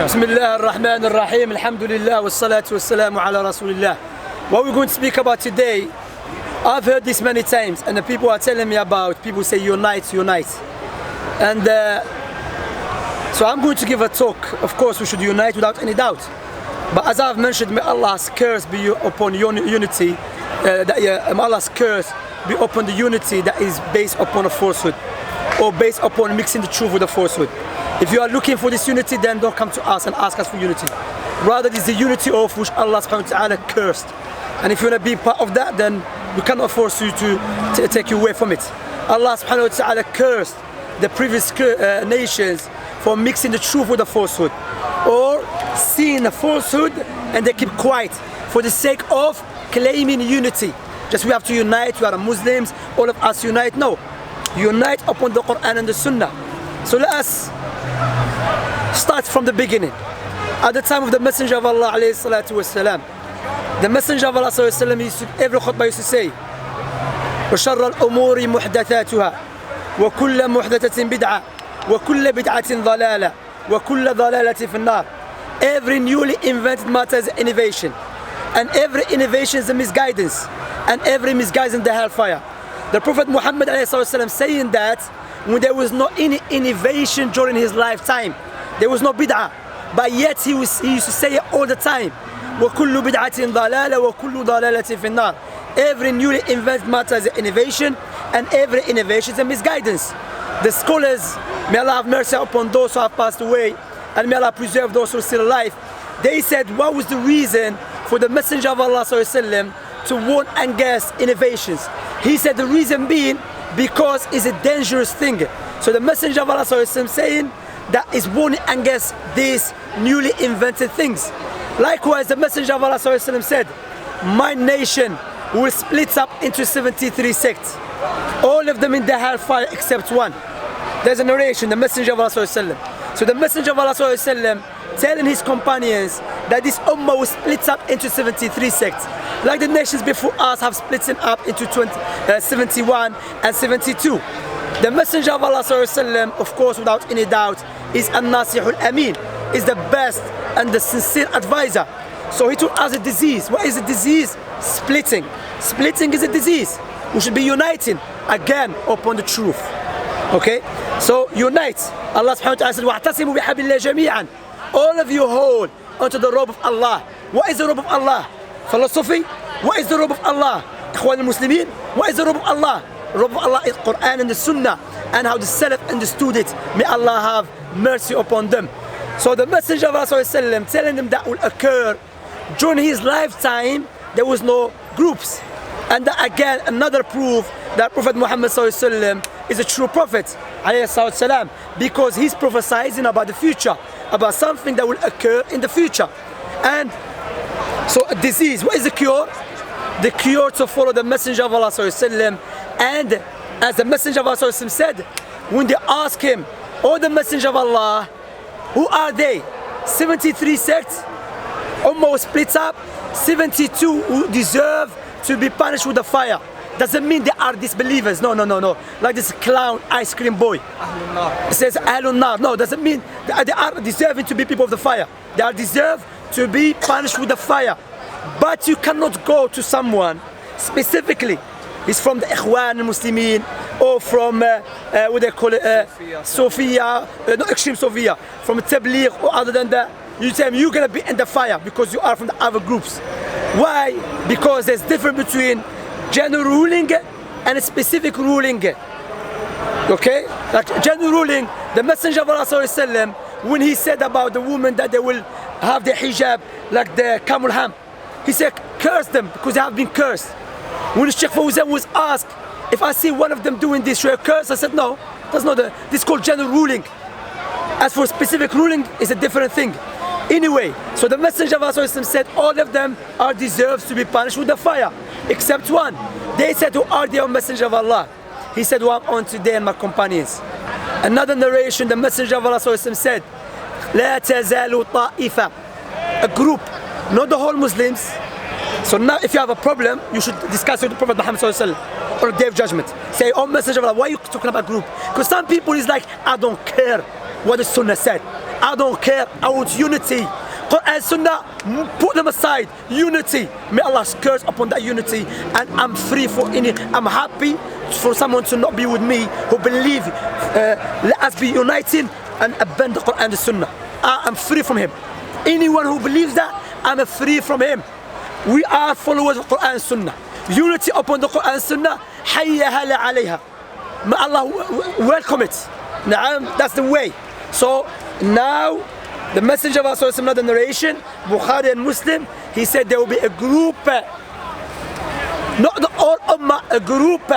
بسم الله الرحمن الرحيم. Alhamdulillah wassalatu wassalamu ala rasulillah. What we're going to speak about today, I've heard this many times and the people are telling me about, people say unite, unite. And so I'm going to give a talk. Of course we should unite without any doubt. But as I've mentioned, may Allah's curse be upon unity, may Allah's curse be upon the unity that is based upon a falsehood, or based upon mixing the truth with a falsehood. If you are looking for this unity, then don't come to us and ask us for unity. Rather, this is the unity of which Allah subhanahu wa ta'ala cursed. And if you want to be part of that, then we cannot force you to take you away from it. Allah subhanahu wa ta'ala cursed the previous nations for mixing the truth with the falsehood, or seeing the falsehood and they keep quiet for the sake of claiming unity. Just we have to unite, we are Muslims, all of us unite. No, unite upon the Quran and the Sunnah. So let us start from the beginning. At the time of the Messenger of Allah alayhi salatu wasalam, the Messenger of Allah sallallahu alayhi wa sallam, every khutbah used to say, وَشَرَّ الْأُمُورِ مُحْدَثَاتُهَا وَكُلَّ مُحْدَثَةٍ بِدْعَةٍ وَكُلَّ بِدْعَةٍ ضَلَالَةٍ وَكُلَّ ضَلَالَةٍ فِي النَّارِ. Every newly invented matter is innovation, and every innovation is a misguidance, and every misguidance the hellfire. The Prophet Muhammad alayhi salatu wasalam saying that when there was no any innovation during his lifetime, there was no bid'ah, but yet he used to say it all the time. وَكُلُّ بِدْعَةٍ ضَلَالَةٍ وَكُلُّ ضَلَالَةٍ فِي النَّارِ. Every newly invented matter is an innovation, and every innovation is a misguidance. The scholars, may Allah have mercy upon those who have passed away, and may Allah preserve those who are still alive, they said what was the reason for the Messenger of Allah sallallahu alaihi wasallam to warn against innovations. He said the reason being because it's a dangerous thing. So the Messenger of Allah sallallahu alaihi wasallam saying that is warning against these newly invented things. Likewise, the Messenger of Allah sallallahu alaihi wasallam said, my nation will split up into 73 sects, all of them in the hellfire except one. There's a narration, the Messenger of Allah sallallahu alaihi wasallam. So the Messenger of Allah sallallahu alaihi wasallam telling his companions that this ummah will split up into 73 sects, like the nations before us have split up into 71 and 72. The Messenger of Allah sallallahu alaihi wasallam, of course, without any doubt, is An-Nasihul Amin, is the best and the sincere advisor. So he told us a disease. What is a disease? Splitting. Splitting is a disease. We should be uniting again upon the truth. Okay? So unite. Allah subhanahu wa ta'ala said, وَاعْتَصِمُوا بِحَبِّ اللَّهِ جَمِيعًا. All of you hold onto the robe of Allah. What is the robe of Allah? Philosophy? What is the robe of Allah? Ikhwan al-Muslimin? What is the robe of Allah? The robe of Allah is Quran and the Sunnah, and how the Salaf understood it. May Allah have mercy upon them. So the Messenger of Allah sallallahu alaihi wasallam telling them that will occur during his lifetime, there was no groups. And that again, another proof that Prophet Muhammad sallallahu alaihi wasallam is a true prophet alayhi salam, because he's prophesying about the future, about something that will occur in the future. And so a disease, what is the cure? The cure to follow the Messenger of Allah sallallahu alaihi wasallam. And as the Messenger of Allah sallallahu alaihi wasallam said, when they ask him, oh the Messenger of Allah, who are they? 73 sects, Ummah was split up, 72 who deserve to be punished with the fire. Doesn't mean they are disbelievers. No. Like this clown ice cream boy. It says Ahlun Nar. No, doesn't mean they are deserving to be people of the fire. They are deserved to be punished with the fire. But you cannot go to someone specifically. He's from the Ikhwan al-Muslimin, or from what they call it, Sophia, not Extreme Sophia, from Tabligh, or other than that. You tell him you're gonna be in the fire because you are from the other groups. Why? Because there's difference between general ruling and a specific ruling. Okay? Like general ruling, the Messenger of Allah sallallahu alaihi wasallam, when he said about the women that they will have the hijab like the camel ham, he said curse them because they have been cursed. When Sheikh Fawzan was asked, if I see one of them doing this, should I curse? I said no, that's not this is called general ruling. As for specific ruling, it's a different thing. Anyway, so the Messenger of Allah said all of them are deserved to be punished with the fire, except one. They said, who are they, O Messenger of Allah? He said, well, I'm on today and my companions. Another narration, the Messenger of Allah said, لا تزال طائفة, a group, not the whole Muslims. So now if you have a problem, you should discuss with the Prophet Muhammad or Day of Judgment. Say, oh Messenger of Allah, why are you talking about group? Because some people is like, I don't care what the Sunnah said. I don't care. I want unity. Quran Sunnah, put them aside. Unity. May Allah's curse upon that unity. And I'm free for any. I'm happy for someone to not be with me who believe. Let us be united and abandon the Quran and the Sunnah. I am free from him. Anyone who believes that, I'm free from him. We are followers of Quran and Sunnah. Unity upon the Quran and Sunnah. Hayya hala alayha. May Allah welcome it. That's the way. So now the Messenger of Allah, another narration, Bukhari and Muslim, he said there will be a group, not the all ummah, a group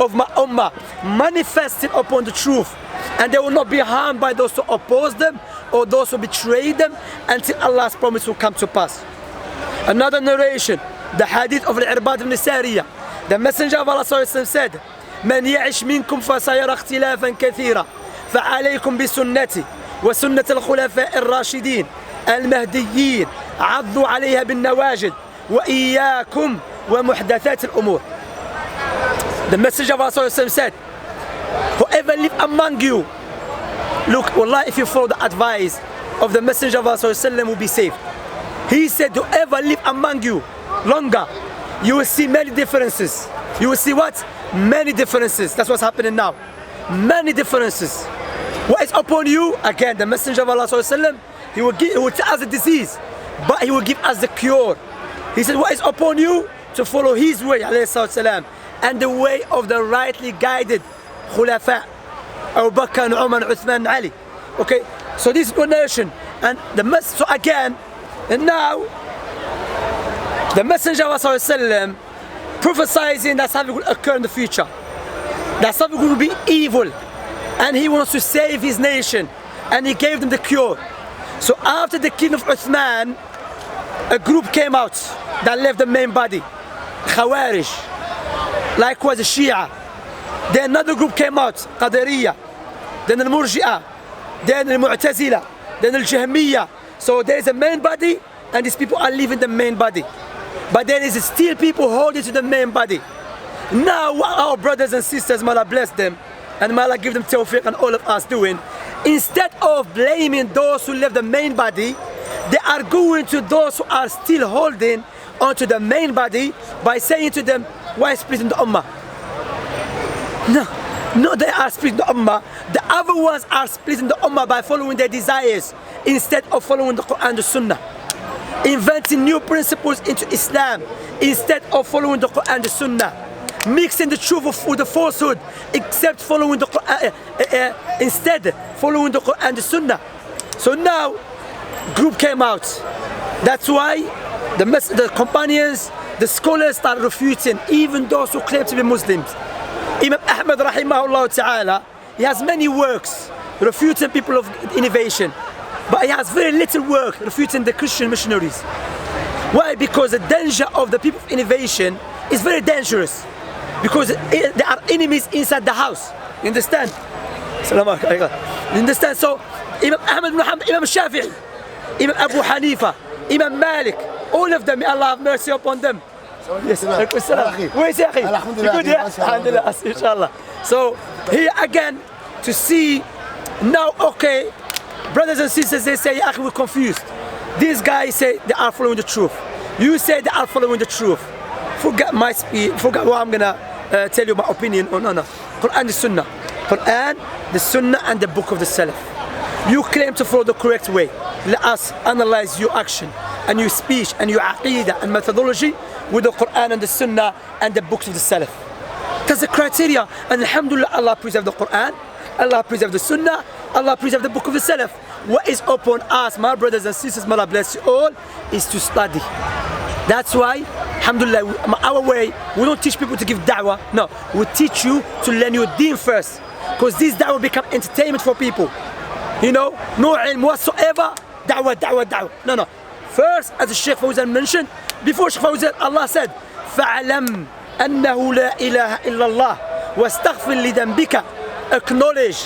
of my ummah manifesting upon the truth, and they will not be harmed by those who oppose them or those who betray them until Allah's promise will come to pass. Another narration, the hadith of Al-Irbad ibn Sariyah, the Messenger of Allah said, من يعش منكم فسيرى اختلافا كثيرا فعليكم بسنتي وسنة الخلفاء الراشدين المهديين عضوا عليها بالنواجذ وإياكم ومحدثات الأمور. The Messenger of Allah said, whoever live among you, look, wallah, if you follow the advice of the Messenger of Allah will be saved. He said, whoever live among you longer, you will see many differences. You will see what? Many differences. That's what's happening now. Many differences. What is upon you? Again, the Messenger of Allah, he will tell us the disease, but he will give us the cure. He said, what is upon you? To follow his way, alayhi, and the way of the rightly guided Khulafa, Abu Bakr, Umar, Uthman, Ali. Okay, so this is one nation. And so again, and now, the Messenger of Allah prophesizing that something will occur in the future, that something will be evil, and he wants to save his nation, and he gave them the cure. So after the king of Uthman, a group came out that left the main body, Khawarij, likewise the Shia. Then another group came out, Qadariyah, then the Murji'ah, then the Mu'tazila, then the Jahmiyyah. So there is a main body, and these people are leaving the main body. But there is still people holding to the main body. Now what our brothers and sisters, may Allah bless them, and may Allah give them tawfiq and all of us doing, instead of blaming those who left the main body, they are going to those who are still holding onto the main body by saying to them, why splitting the ummah? No, they are splitting the ummah. The other ones are splitting the ummah by following their desires instead of following the Quran and the Sunnah. Inventing new principles into Islam instead of following the Quran and the Sunnah. Mixing the truth with the falsehood except following the Quran, instead following the Quran and the Sunnah. So now, group came out. That's why the companions, the scholars started refuting even those who claim to be Muslims. Imam Ahmad rahimahullah ta'ala, he has many works refuting people of innovation, but he has very little work refuting the Christian missionaries. Why? Because the danger of the people of innovation is very dangerous, because there are enemies inside the house. You understand? You understand? So Imam Ahmad ibn Hanbal, Imam Shafi'i, Imam Abu Hanifa, Imam Malik, all of them, may Allah have mercy upon them. Yes, where's your good, yeah? Alhamdulillah, inshallah. So here again to see now, okay, brothers and sisters, they say, yeah, we're confused. These guys say they are following the truth. You say they are following the truth. Forget my speech, forget what I'm gonna tell you my opinion on. No. Quran the Sunnah. Quran, the Sunnah, and the book of the Salaf. You claim to follow the correct way. Let us analyze your action and your speech and your aqidah and methodology with the Quran and the Sunnah and the books of the Salaf. That's the criteria. And alhamdulillah, Allah preserve the Quran, Allah preserve the Sunnah, Allah preserve the book of the Salaf. What is upon us, my brothers and sisters, may Allah bless you all, is to study. That's why, alhamdulillah, our way, we don't teach people to give da'wah. No, we teach you to learn your deen first. Because this da'wah become entertainment for people. You know, no ilm whatsoever, da'wah. No. First, as the Shaykh Fawzan mentioned, before Shaykh Fawzan, Allah said, فَعْلَمْ أَنَّهُ لَا إِلَهَ إِلَّا اللَّهِ وَاسْتَغْفِرْ لِذَنْبِكَ. Acknowledge,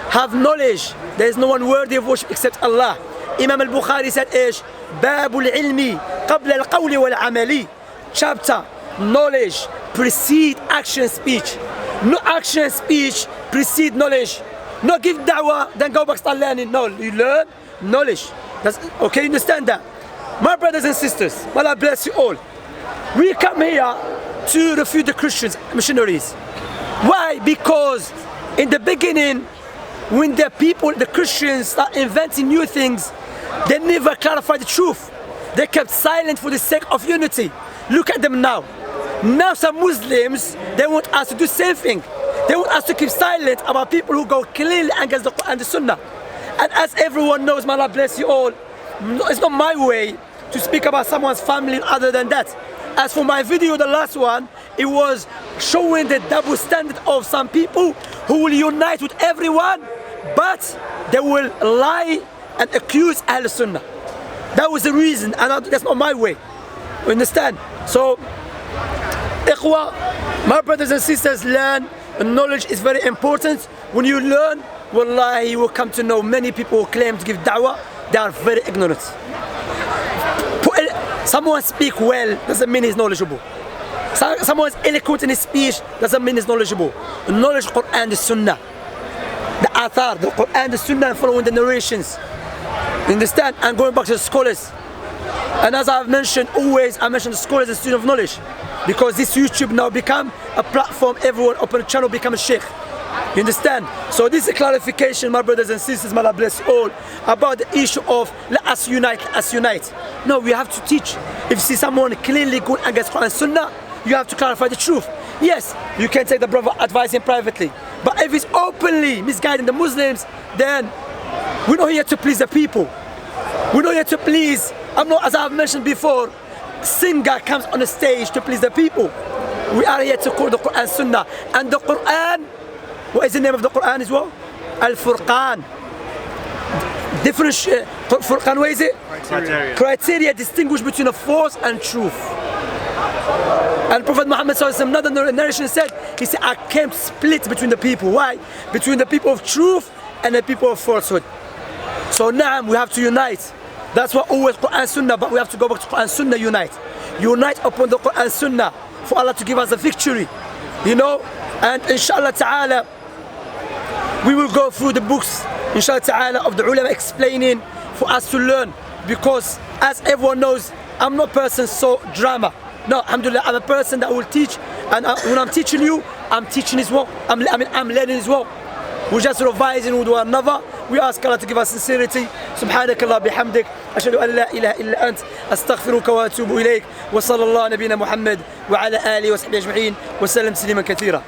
have knowledge, there is no one worthy of worship except Allah. Imam al-Bukhari said, إيش? باب العلم قبل القول والعمل. Chapter, knowledge precede action speech. No action speech precede knowledge. Not give da'wah, then go back start learning. No, you learn knowledge. That's, okay, you understand that? My brothers and sisters, Allah bless you all. We come here to refute the Christians, missionaries. Why? Because in the beginning, when the people, the Christians, start inventing new things, they never clarified the truth. They kept silent for the sake of unity. Look at them now. Now some Muslims, they want us to do the same thing. They want us to keep silent about people who go clearly against the Quran and the Sunnah. And as everyone knows, may Allah bless you all, it's not my way to speak about someone's family other than that. As for my video, the last one, it was showing the double standard of some people who will unite with everyone, but they will lie and accuse Ahl Sunnah. That was the reason, and that's not my way. You understand? So, ikhwa, my brothers and sisters, learn. Knowledge is very important. When you learn, wallahi, you will come to know many people who claim to give da'wah, they are very ignorant. Someone speak well doesn't mean he's knowledgeable. Someone is eloquent in his speech doesn't mean he's knowledgeable. Knowledge, Quran, the Sunnah, the Athar, the Quran, the Sunnah, and following the narrations. You understand? And going back to the scholars. And as I've mentioned, always I mention the scholars and student of knowledge, because this YouTube now become a platform. Everyone open a channel, become a sheikh. You understand? So this is a clarification, my brothers and sisters, may Allah bless you all, about the issue of let us unite, let us unite. No, we have to teach. If you see someone clearly going against Quran and Sunnah, you have to clarify the truth. Yes, you can take the brother, advise him privately. But if he's openly misguiding the Muslims, then we're not here to please the people. We're not here to please, as I've mentioned before, singer comes on the stage to please the people. We are here to call the Quran Sunnah. And the Quran, what is the name of the Quran as well? Al-Furqan. Different, Furqan, what is it? Criteria distinguish between a false and truth. And Prophet Muhammad sallallahu alaihi wasallam, another narration said, he said, I came to split between the people. Why? Between the people of truth and the people of falsehood. So now we have to unite. That's why always Quran Sunnah, but we have to go back to Quran Sunnah, unite. Unite upon the Quran Sunnah for Allah to give us a victory. You know? And inshallah ta'ala, we will go through the books, inshallah ta'ala, of the ulama explaining for us to learn. Because as everyone knows, I'm not a person so drama. No, alhamdulillah, I'm a person that will teach. And when I'm teaching you, I'm teaching as well. I'm learning as well. We're just revising with one another. We ask Allah to give us sincerity. سبحانك الله بحمدك أشهد أن لا إله إلا أنت أستغفرك وأتوب إليك وصلى الله نبينا محمد وعلى آله وصحبه أجمعين وسلم تسليما كثيرا.